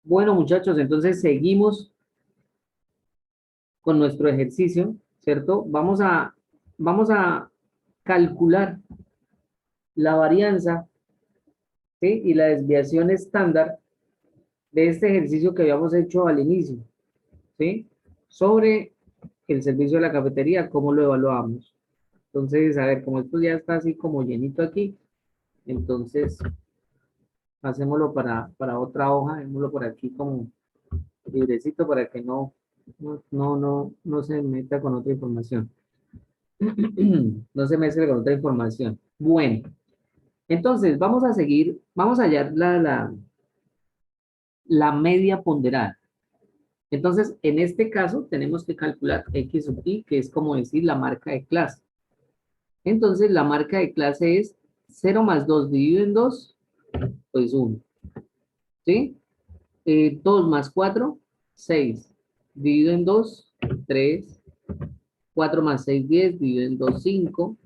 Bueno, muchachos, entonces seguimos con nuestro ejercicio, ¿cierto? Vamos a calcular la varianza, ¿sí? Y la desviación estándar de este ejercicio que habíamos hecho al inicio, ¿sí? Sobre el servicio de la cafetería, ¿cómo lo evaluamos? Entonces, a ver, como esto ya está así como llenito aquí, entonces hacémoslo para otra hoja, démoslo por aquí como librecito para que no se meta con otra información. No se mezcle con otra información. Bueno, entonces vamos a seguir, vamos a hallar la media ponderada. Entonces, en este caso, tenemos que calcular X sub I, que es como decir la marca de clase. Entonces, la marca de clase es 0 más 2 dividido en 2, pues 1. ¿Sí? 2 más 4, 6. Dividido en 2, 3. 4 más 6, 10. Dividido en 2, 5.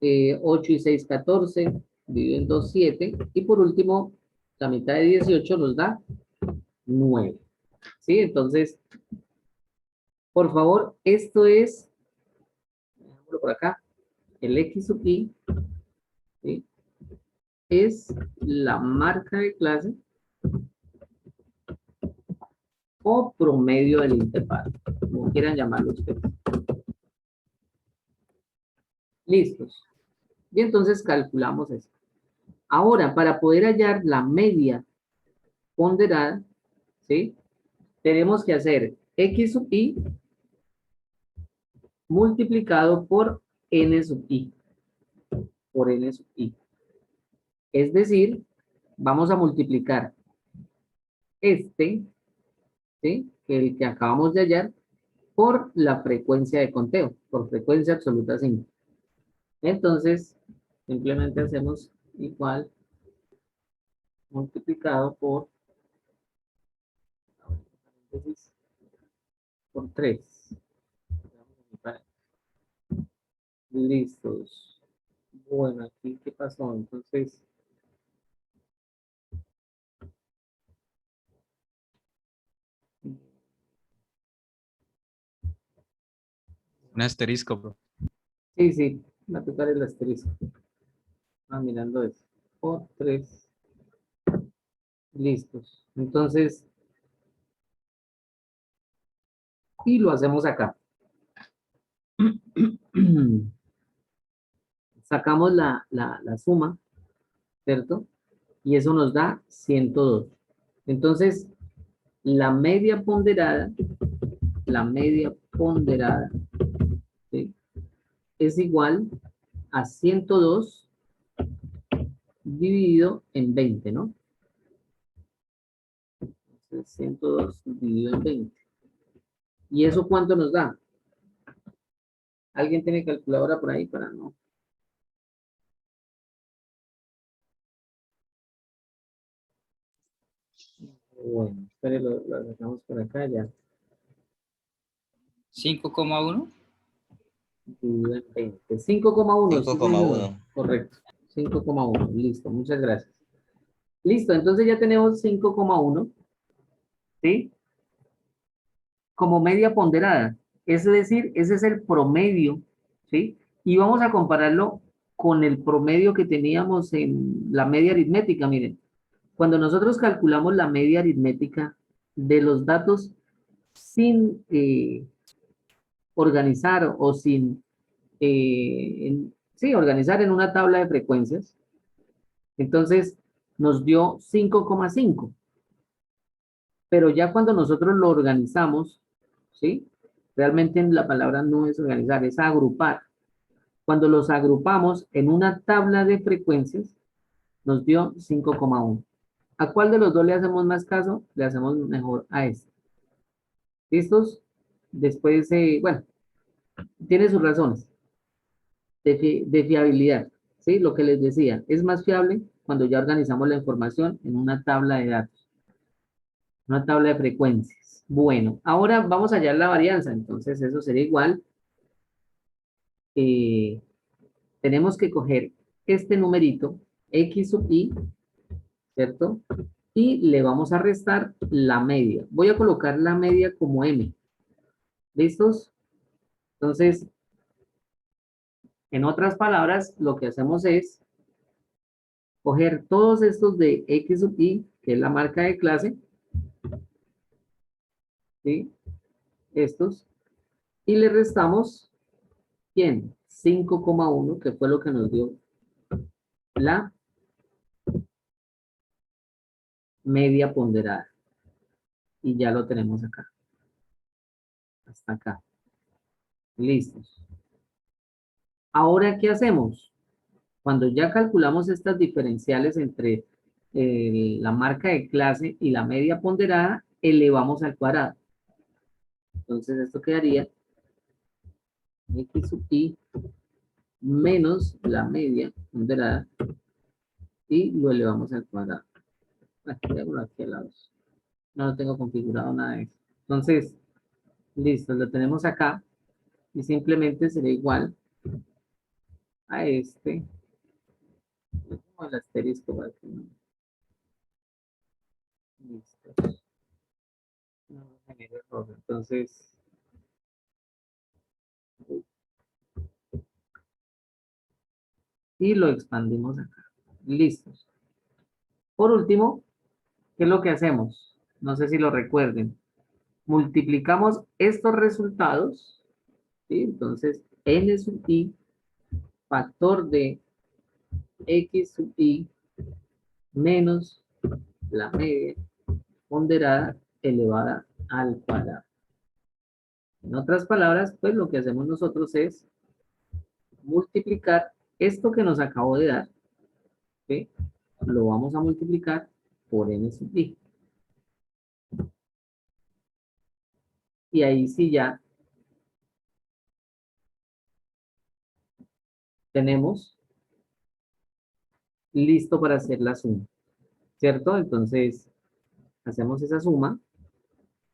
8 y 6, 14, dividido en 2, 7, y por último, la mitad de 18 nos da 9. ¿Sí? Entonces, por favor, esto es, por acá, el X sub I, ¿sí? Es la marca de clase o promedio del intervalo, como quieran llamarlo ustedes. Listos. Y entonces calculamos esto. Ahora, para poder hallar la media ponderada, ¿sí? Tenemos que hacer X sub I multiplicado por n sub i, por n sub i. Es decir, vamos a multiplicar este, ¿sí? El que acabamos de hallar, por la frecuencia de conteo, por frecuencia absoluta 5. Entonces, simplemente hacemos igual multiplicado por 3. Listos. Bueno, aquí, ¿qué pasó? Entonces, Un asterisco, bro. sí, sí, va a tocar el asterisco. Mirando eso. Por 3. Listos. Entonces, y lo hacemos acá. Sacamos la suma, ¿cierto? Y eso nos da 102. Entonces, la media ponderada, ¿sí? Es igual a 102 dividido en 20, ¿no? Entonces, 102 dividido en 20. ¿Y eso cuánto nos da? ¿Alguien tiene calculadora por ahí para no? Bueno, espere, lo sacamos por acá ya. 5,1. Dividido en 20. 5,1, sí, señor. 5,1. Correcto. 5,1. Listo, muchas gracias. Listo, entonces ya tenemos 5,1, ¿sí? Como media ponderada. Es decir, ese es el promedio, ¿sí? Y vamos a compararlo con el promedio que teníamos en la media aritmética. Miren, cuando nosotros calculamos la media aritmética de los datos sin organizar o sin, sí, organizar en una tabla de frecuencias, entonces nos dio 5,5. Pero ya cuando nosotros lo organizamos, ¿sí? Realmente la palabra no es organizar, es agrupar. Cuando los agrupamos en una tabla de frecuencias, nos dio 5,1. ¿A cuál de los dos le hacemos más caso? Le hacemos mejor a este. ¿Listos? Después, bueno, tiene sus razones de fiabilidad, ¿sí? Lo que les decía, es más fiable cuando ya organizamos la información en una tabla de datos, una tabla de frecuencias. Bueno, ahora vamos a hallar la varianza, entonces eso sería igual. Tenemos que coger este numerito, X sub I, ¿cierto? y le vamos a restar la media. Voy a colocar la media como M. ¿Listos? Entonces, en otras palabras, lo que hacemos es coger todos estos de X sub I, que es la marca de clase, ¿sí? Estos, y le restamos, ¿quién? 5,1, que fue lo que nos dio la media ponderada. Y ya lo tenemos acá. Hasta acá. Listos. Ahora, ¿qué hacemos? Cuando ya calculamos estas diferenciales entre la marca de clase y la media ponderada, elevamos al cuadrado. Entonces, esto quedaría X sub I menos la media ponderada y lo elevamos al cuadrado. Aquí hago aquí al lado. No lo tengo configurado nada de eso. Entonces, listo, lo tenemos acá y simplemente será igual a este, como el asterisco para que no. Listo. No genere error. Entonces, y lo expandimos acá. Listos. Por último, ¿qué es lo que hacemos? No sé si lo recuerden. Multiplicamos estos resultados, ¿sí? Entonces, n sub i, factor de x sub i, menos la media ponderada elevada al cuadrado. En otras palabras, pues lo que hacemos nosotros es multiplicar esto que nos acabo de dar, ¿sí? Lo vamos a multiplicar por n sub i. Y ahí sí ya tenemos listo para hacer la suma, ¿cierto? Entonces, hacemos esa suma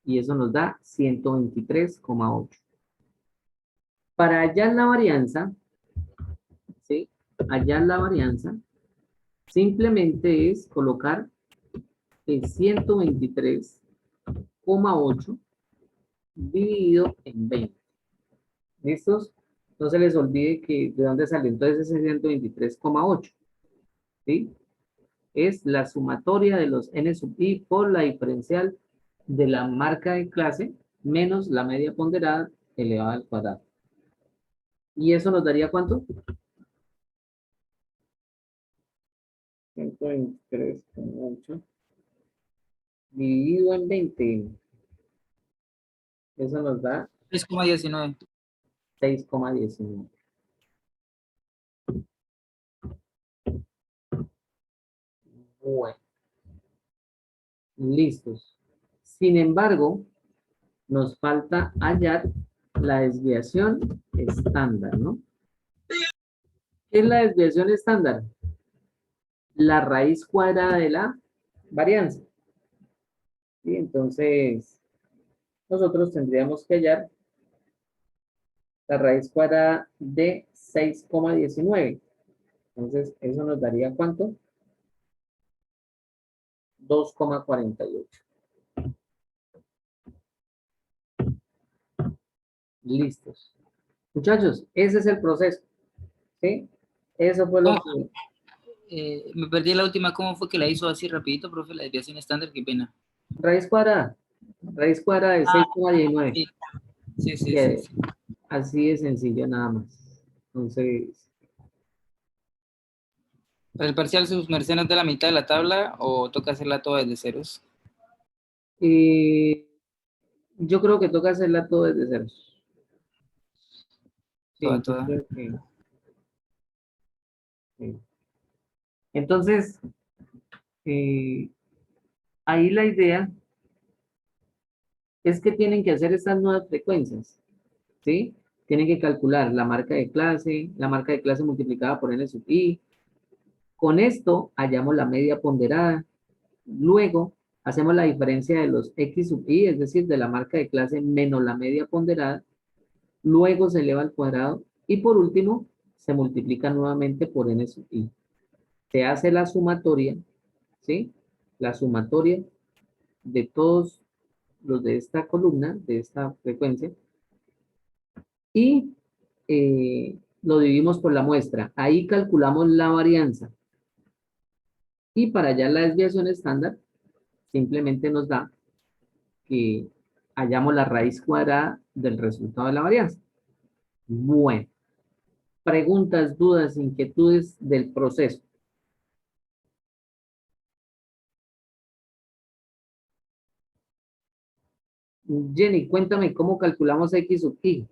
y eso nos da 123,8. Para hallar la varianza, ¿sí? Hallar la varianza, simplemente es colocar el 123,8 dividido en 20. ¿Listos? No se les olvide que de dónde sale entonces ese 123,8, ¿sí? Es la sumatoria de los n sub i por la diferencial de la marca de clase menos la media ponderada elevada al cuadrado. ¿Y eso nos daría cuánto? 123,8 dividido en 20. Eso nos da 3,19. 6,19. Bueno, listos. Sin embargo, nos falta hallar la desviación estándar, ¿no? ¿Qué es la desviación estándar? La raíz cuadrada de la varianza. ¿Sí? Entonces, nosotros tendríamos que hallar la raíz cuadrada de 6,19. Entonces, eso nos daría ¿cuánto? 2,48. Listos. Muchachos, ese es el proceso. ¿Sí? Eso fue lo que... Me perdí la última, ¿cómo fue que la hizo así rapidito, profe? La desviación estándar, qué pena. Raíz cuadrada. Raíz cuadrada de 6,19. Sí, sí, sí, sí. Así de sencillo nada más. Entonces, ¿Para el parcial sus merced nos da la mitad de la tabla o toca hacerla toda desde ceros? yo creo que toca hacerla todo desde cero. Sí, yo Toda. creo que sí. Entonces, eh, ahí la idea es que tienen que hacer estas nuevas frecuencias, ¿sí? Tienen que calcular la marca de clase multiplicada por n sub i. Con esto hallamos la media ponderada. Luego hacemos la diferencia de los x sub i, es decir, de la marca de clase menos la media ponderada. Luego se eleva al cuadrado y por último se multiplica nuevamente por n sub i. Se hace la sumatoria, ¿sí? la sumatoria de todos los de esta columna, de esta frecuencia, y lo dividimos por la muestra. Ahí calculamos la varianza. Y para hallar la desviación estándar, simplemente nos da que hallamos la raíz cuadrada del resultado de la varianza. Bueno, preguntas, dudas, inquietudes del proceso. Jenny, cuéntame cómo calculamos X sub I.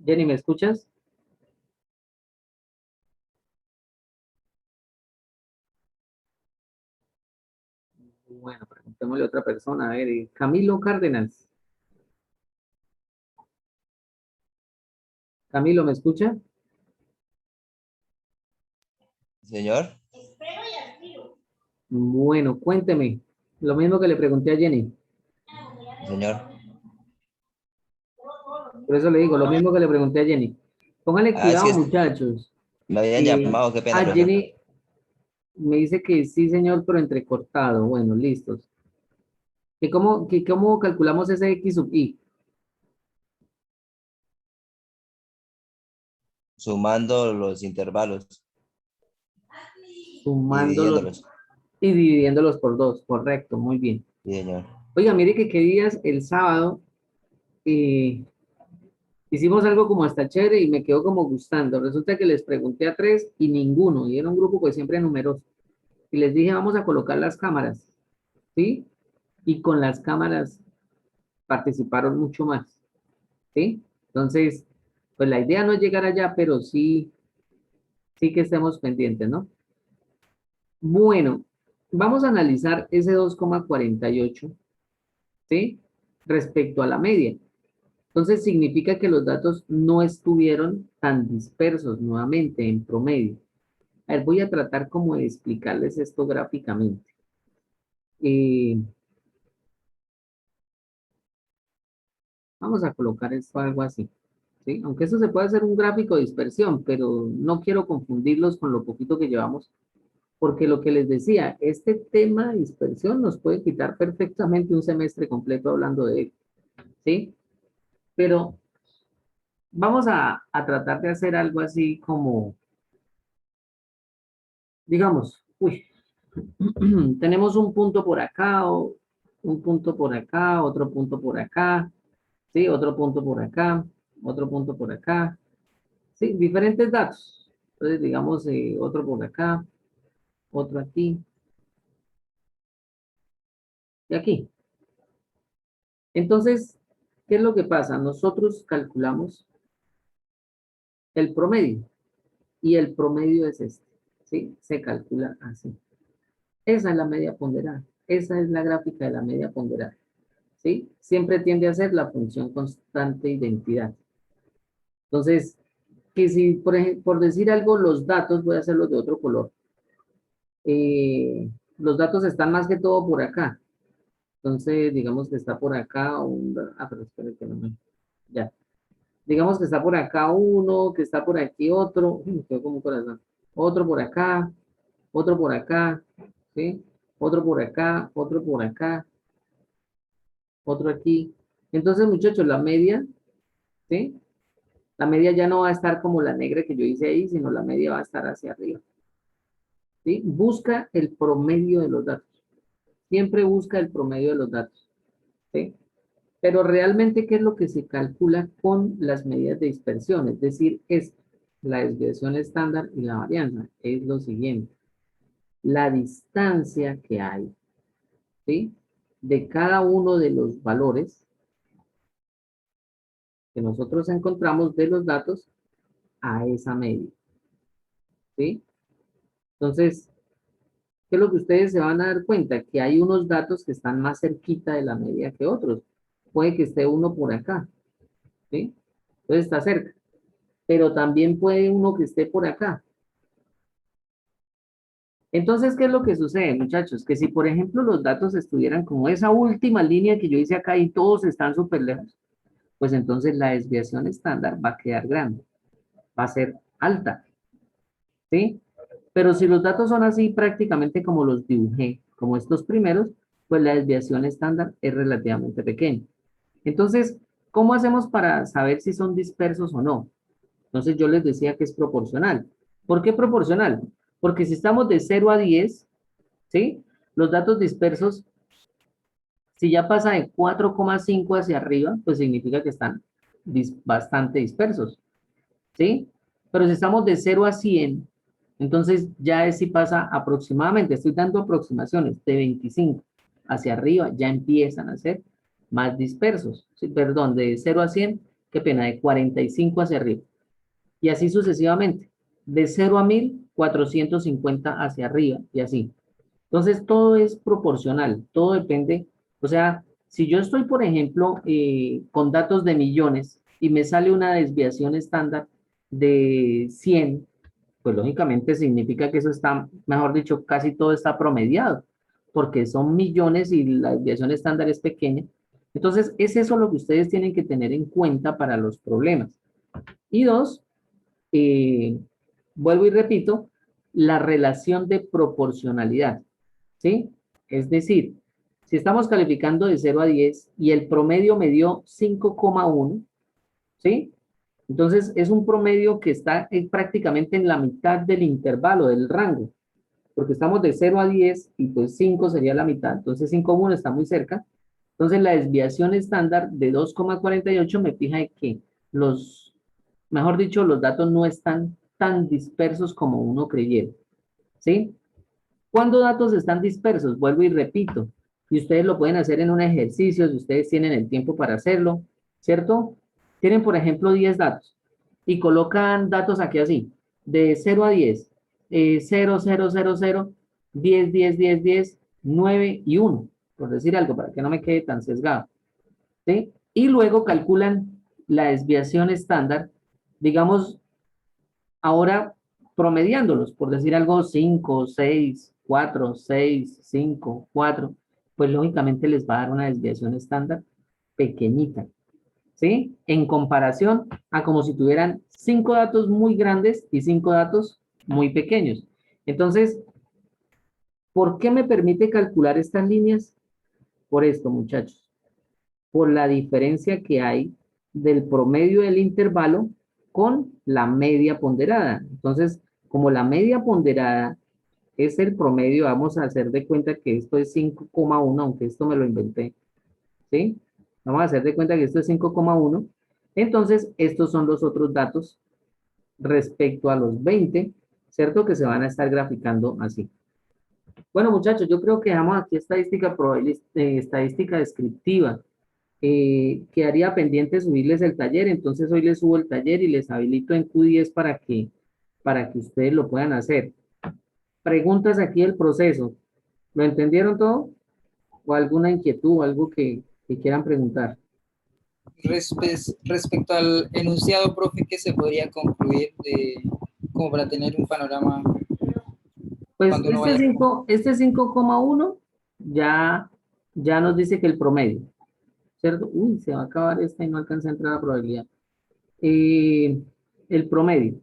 Jenny, ¿me escuchas? Bueno, preguntémosle a otra persona. A ver, Camilo Cárdenas. Camilo, ¿me escucha? Señor, Bueno, cuénteme. Lo mismo que le pregunté a Jenny. señor. Por eso le digo, lo mismo que le pregunté a Jenny. Pónganle Ah, es cuidado, que muchachos. me habían llamado, qué pena, profesor. Jenny me dice que sí, señor, pero entrecortado. Bueno, listos. ¿Cómo calculamos ese X sub I? Sumando los intervalos y Sumándolos dividiéndolos. y dividiéndolos por 2. Correcto, muy bien. Sí, señor. Oiga, mire que qué días el sábado hicimos algo como hasta chévere y me quedó como gustando. Resulta que les pregunté a 3 y ninguno. Y era un grupo pues siempre numeroso. Y les dije, vamos a colocar las cámaras. ¿Sí? Y con las cámaras participaron mucho más. ¿Sí? Entonces, pues la idea no es llegar allá, pero sí que estemos pendientes, ¿no? Bueno, vamos a analizar ese 2,48, ¿sí? Respecto a la media. Entonces significa que los datos no estuvieron tan dispersos nuevamente en promedio. A ver, voy a tratar como de explicarles esto gráficamente. Vamos a colocar esto algo así, ¿sí? Aunque eso se puede hacer un gráfico de dispersión, pero no quiero confundirlos con lo poquito que llevamos, porque lo que les decía, este tema de dispersión nos puede quitar perfectamente un semestre completo hablando de él, ¿sí? Pero vamos a tratar de hacer algo así como, digamos, uy, tenemos un punto por acá, o un punto por acá, otro punto por acá, ¿sí? Otro punto por acá, otro punto por acá, ¿sí? Diferentes datos. Entonces, digamos, otro por acá, otro aquí y aquí. Entonces, ¿qué es lo que pasa? Nosotros calculamos el promedio y el promedio es este, ¿sí? Se calcula así. Esa es la media ponderada. Esa es la gráfica de la media ponderada, ¿sí? Siempre tiende a ser la función constante identidad. Entonces, que si, por decir algo, los datos, voy a hacerlos de otro color. Los datos están más que todo por acá. Entonces, digamos que está por acá pero espera que no me... Ya. Digamos que está por acá uno, que está por aquí otro. Me quedo como un corazón. Otro por acá, ¿sí? Otro por acá, otro por acá, otro aquí. Entonces, muchachos, la media, ¿sí? La media ya no va a estar como la negra que yo hice ahí, sino la media va a estar hacia arriba, ¿sí? Busca el promedio de los datos. Siempre busca el promedio de los datos, ¿sí? Pero realmente, ¿qué es lo que se calcula con las medidas de dispersión? Es decir, la desviación estándar y la varianza. Es lo siguiente. La distancia que hay, ¿sí? De cada uno de los valores que nosotros encontramos de los datos a esa media, ¿sí? Entonces, ¿qué es lo que ustedes se van a dar cuenta? Que hay unos datos que están más cerquita de la media que otros. Puede que esté uno por acá, ¿sí? Entonces está cerca. Pero también puede uno que esté por acá. Entonces, ¿qué es lo que sucede, muchachos? Que si, por ejemplo, los datos estuvieran como esa última línea que yo hice acá y todos están súper lejos, pues entonces la desviación estándar va a quedar grande, va a ser alta, ¿sí? Pero si los datos son así prácticamente como los dibujé, como estos primeros, pues la desviación estándar es relativamente pequeña. Entonces, ¿cómo hacemos para saber si son dispersos o no? Entonces yo les decía que es proporcional. ¿Por qué proporcional? Porque si estamos de 0 a 10, ¿sí? Los datos dispersos, si ya pasa de 4,5 hacia arriba, pues significa que están bastante dispersos, ¿sí? Pero si estamos de 0 a 100, entonces ya es si pasa aproximadamente, estoy dando aproximaciones, de 25 hacia arriba, ya empiezan a ser más dispersos, ¿sí? Perdón, de 0 a 100, qué pena, de 45 hacia arriba. Y así sucesivamente, de 0 a 1000, 450 hacia arriba, y así. Entonces, todo es proporcional, todo depende. O sea, si yo estoy, por ejemplo, con datos de millones y me sale una desviación estándar de 100, pues lógicamente significa que eso está, mejor dicho, casi todo está promediado, porque son millones y la desviación estándar es pequeña. Entonces, es eso lo que ustedes tienen que tener en cuenta para los problemas. Y dos, vuelvo y repito, la relación de proporcionalidad, ¿sí? Es decir, si estamos calificando de 0 a 10 y el promedio me dio 5,1, ¿sí? Entonces es un promedio que está prácticamente en la mitad del intervalo, del rango, porque estamos de 0 a 10 y pues 5 sería la mitad, entonces 5,1 está muy cerca. Entonces la desviación estándar de 2,48 me fija de que los, mejor dicho, los datos no están tan dispersos como uno creyera, ¿sí? ¿Cuándo datos están dispersos? Vuelvo y repito, y ustedes lo pueden hacer en un ejercicio, si ustedes tienen el tiempo para hacerlo, ¿cierto? Tienen, por ejemplo, 10 datos y colocan datos aquí así, de 0 a 10, 0, 0, 0, 0, 10, 10, 10, 10, 9 y 1, por decir algo, para que no me quede tan sesgado, ¿sí? Y luego calculan la desviación estándar, digamos, ahora promediándolos, por decir algo, 5, 6, 4, 6, 5, 4, pues lógicamente les va a dar una desviación estándar pequeñita, ¿sí? En comparación a como si tuvieran 5 datos muy grandes y 5 datos muy pequeños. Entonces, ¿por qué me permite calcular estas líneas? Por esto, muchachos, por la diferencia que hay del promedio del intervalo con la media ponderada. Entonces, como la media ponderada es el promedio, vamos a hacer de cuenta que esto es 5,1, aunque esto me lo inventé, ¿sí? Vamos a hacer de cuenta que esto es 5,1. Entonces, estos son los otros datos respecto a los 20, ¿cierto? Que se van a estar graficando así. Bueno, muchachos, yo creo que dejamos aquí estadística, estadística descriptiva. Quedaría pendiente subirles el taller, entonces hoy les subo el taller y les habilito en Q10 para que ustedes lo puedan hacer. Preguntas aquí del proceso. ¿Lo entendieron todo? ¿O alguna inquietud o algo que quieran preguntar? Respecto al enunciado, profe, ¿qué se podría concluir como para tener un panorama Pues cuando uno vaya? este 5,1 ya nos dice que el promedio, ¿cierto? Uy, se va a acabar esta y no alcanza a entrar la probabilidad. El promedio,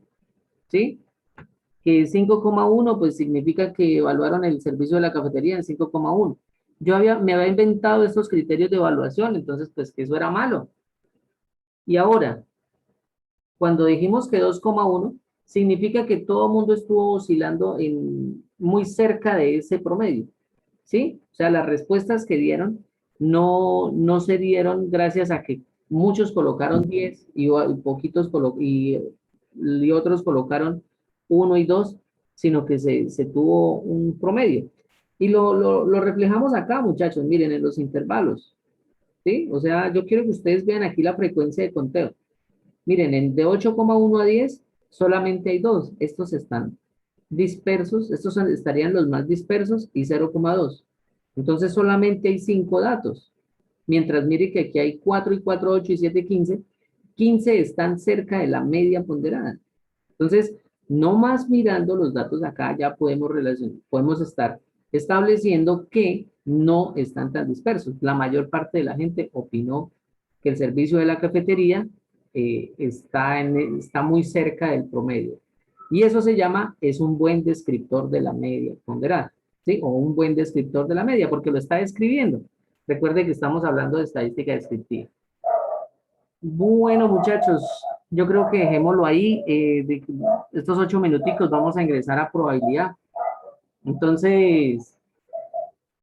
¿sí? Que 5,1 pues significa que evaluaron el servicio de la cafetería en 5,1. Me había inventado estos criterios de evaluación, entonces pues que eso era malo. Y ahora, cuando dijimos que 2,1, significa que todo el mundo estuvo oscilando muy cerca de ese promedio, ¿sí? O sea, las respuestas que dieron no se dieron gracias a que muchos colocaron 10 y poquitos y otros colocaron 1 y 2, sino que se tuvo un promedio. Y lo reflejamos acá, muchachos, miren, en los intervalos, ¿sí? O sea, yo quiero que ustedes vean aquí la frecuencia de conteo. Miren, de 8,1 a 10 solamente hay dos. Estos están dispersos, estarían los más dispersos y 0,2. Entonces solamente hay 5 datos. Mientras mire que aquí hay 4 y 4, 8 y 7, 15. 15 están cerca de la media ponderada. Entonces, no más mirando los datos acá, ya podemos estar estableciendo que no están tan dispersos. La mayor parte de la gente opinó que el servicio de la cafetería está muy cerca del promedio. Y eso se llama, es un buen descriptor de la media ponderada, ¿sí? O un buen descriptor de la media, porque lo está describiendo. Recuerde que estamos hablando de estadística descriptiva. Bueno, muchachos, yo creo que dejémoslo ahí. De estos 8 minuticos vamos a ingresar a probabilidad. Entonces,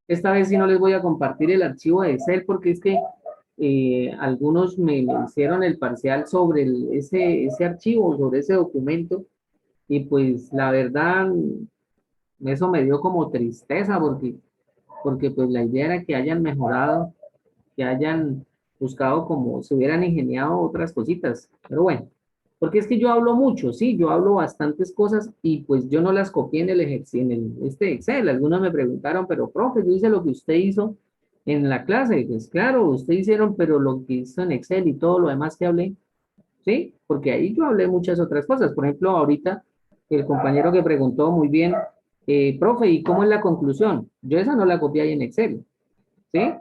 esta vez sí no les voy a compartir el archivo de Excel porque es que algunos me hicieron el parcial sobre ese archivo, sobre ese documento, y pues la verdad, eso me dio como tristeza porque pues la idea era que hayan mejorado, que hayan buscado como se hubieran ingeniado otras cositas. Pero bueno, porque es que yo hablo mucho, sí, yo hablo bastantes cosas y pues yo no las copié en el ejercicio, este Excel. Algunos me preguntaron, pero profe, yo hice lo que usted hizo en la clase. Pues claro, usted hicieron, pero lo que hizo en Excel y todo lo demás que hablé, ¿sí? Porque ahí yo hablé muchas otras cosas. Por ejemplo, ahorita el compañero que preguntó muy bien, profe, ¿y cómo es la conclusión? Yo esa no la copié ahí en Excel, ¿sí?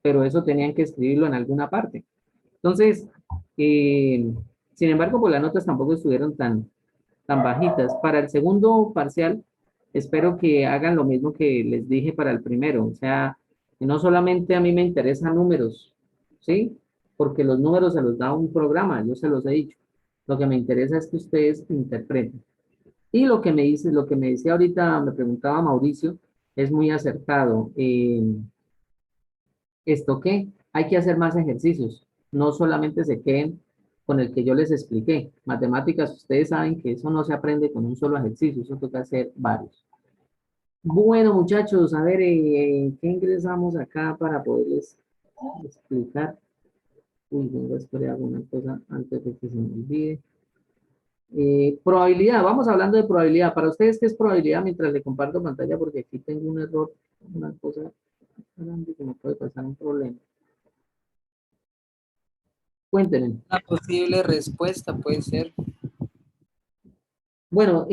Pero eso tenían que escribirlo en alguna parte. Entonces, sin embargo, pues las notas tampoco estuvieron tan bajitas. Para el segundo parcial, espero que hagan lo mismo que les dije para el primero. O sea, que no solamente a mí me interesan números, ¿sí? Porque los números se los da un programa, yo se los he dicho. Lo que me interesa es que ustedes interpreten. Y lo que me decía ahorita, me preguntaba Mauricio, es muy acertado. ¿Esto qué? Hay que hacer más ejercicios. No solamente se queden con el que yo les expliqué. Matemáticas, ustedes saben que eso no se aprende con un solo ejercicio, eso toca hacer varios. Bueno, muchachos, a ver, ¿qué ingresamos acá para poderles explicar? Uy, venga, esperé alguna cosa antes de que se me olvide. Probabilidad, vamos hablando de probabilidad. Para ustedes, ¿qué es probabilidad? Mientras le comparto pantalla, porque aquí tengo un error, una cosa grande que me puede pasar un problema. Cuéntenme. Una posible respuesta puede ser. Bueno,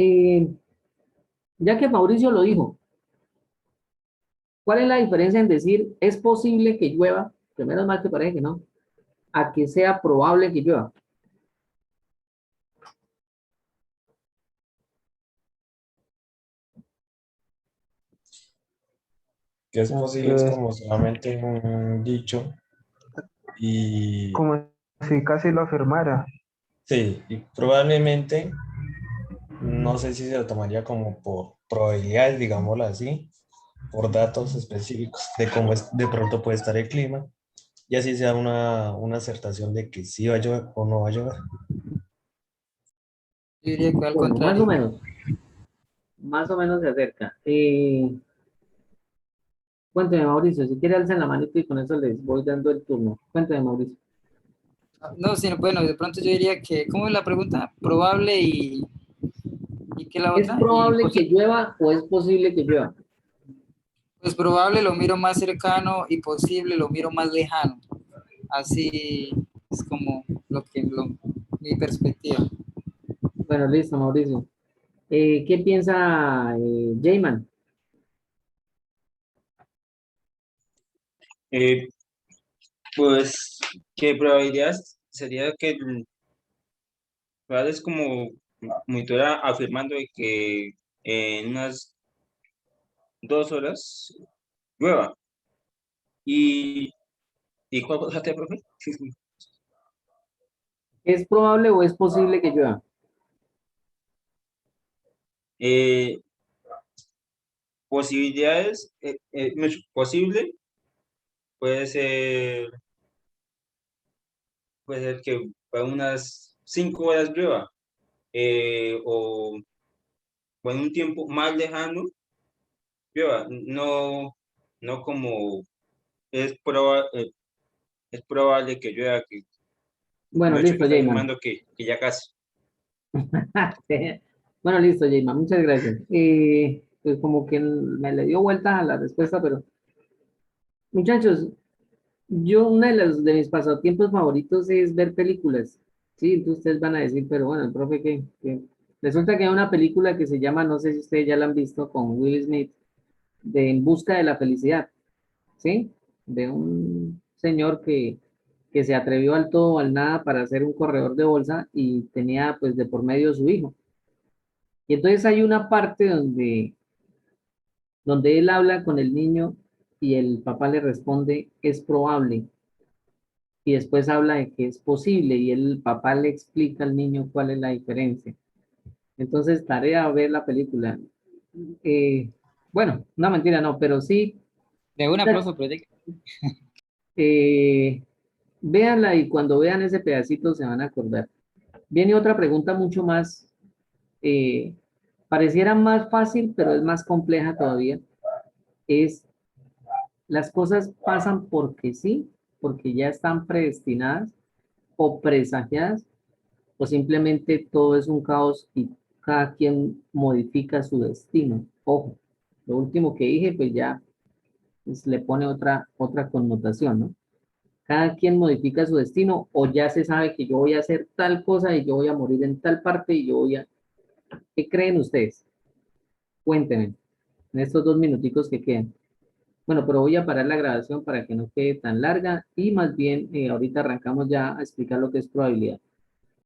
ya que Mauricio lo dijo, ¿cuál es la diferencia en decir es posible que llueva? Primero mal que parece que no, a que sea probable que llueva. Que es posible, es como solamente un dicho y Como si casi lo afirmara. sí, y probablemente, no sé si se lo tomaría como por probabilidades, digámoslo así, por datos específicos de cómo es, de pronto puede estar el clima, y así sea una acertación de que sí va a llover o no va a llover. Yo diría que al Bueno, contrario. más o menos se acerca. Cuénteme, Mauricio, si quiere alzar la manito y con eso les voy dando el turno. Cuénteme, Mauricio. No, sino, bueno, de pronto yo diría que, ¿cómo es la pregunta? Probable y ¿qué la ¿Es otra? Y probable que llueva o es posible que llueva? pues probable lo miro más cercano y posible lo miro más lejano. Así es como mi perspectiva. Bueno, listo, Mauricio. ¿Qué piensa Jayman? Eh, pues, ¿qué probabilidades sería que es como muy dura afirmando de que en unas 2 horas llueva? ¿Y, y cuál cosa te, profe? ¿Es probable o es posible que llueva? Eh, posibilidades, posible puede ser que para unas 5 horas llueva, o en un tiempo más lejano llueva, no como es probable que llueva, que Bueno, mucho que listo, está Jayman. afirmando que ya casi. Bueno, listo, Jayman, muchas gracias. Pues como que me le dio vuelta a la respuesta, pero muchachos, una de mis pasatiempos favoritos es ver películas. Sí, entonces ustedes van a decir, pero bueno, el profe que resulta que hay una película que se llama, no sé si ustedes ya la han visto, con Will Smith, de En busca de la felicidad, ¿sí? De un señor que que se atrevió al todo o al nada para ser un corredor de bolsa y tenía pues de por medio su hijo. Y entonces hay una parte donde él habla con el niño y el papá le responde, es probable. Y después habla de que es posible y el papá le explica al niño cuál es la diferencia. Entonces, tarea ver la película. Bueno, no mentira, no, pero sí, De un aplauso, proyecto. eh, véanla y cuando vean ese pedacito se van a acordar. Viene otra pregunta mucho más, eh, pareciera más fácil, pero es más compleja todavía. Es, ¿las cosas pasan porque sí, porque ya están predestinadas o presagiadas, o simplemente todo es un caos y cada quien modifica su destino? Ojo, lo último que dije, pues ya pues, le pone otra connotación, ¿no? Cada quien modifica su destino o ya se sabe que yo voy a hacer tal cosa y yo voy a morir en tal parte y yo voy a... ¿Qué creen ustedes? Cuéntenme en estos 2 minuticos que quedan. Bueno, pero voy a parar la grabación para que no quede tan larga y más bien ahorita arrancamos ya a explicar lo que es probabilidad.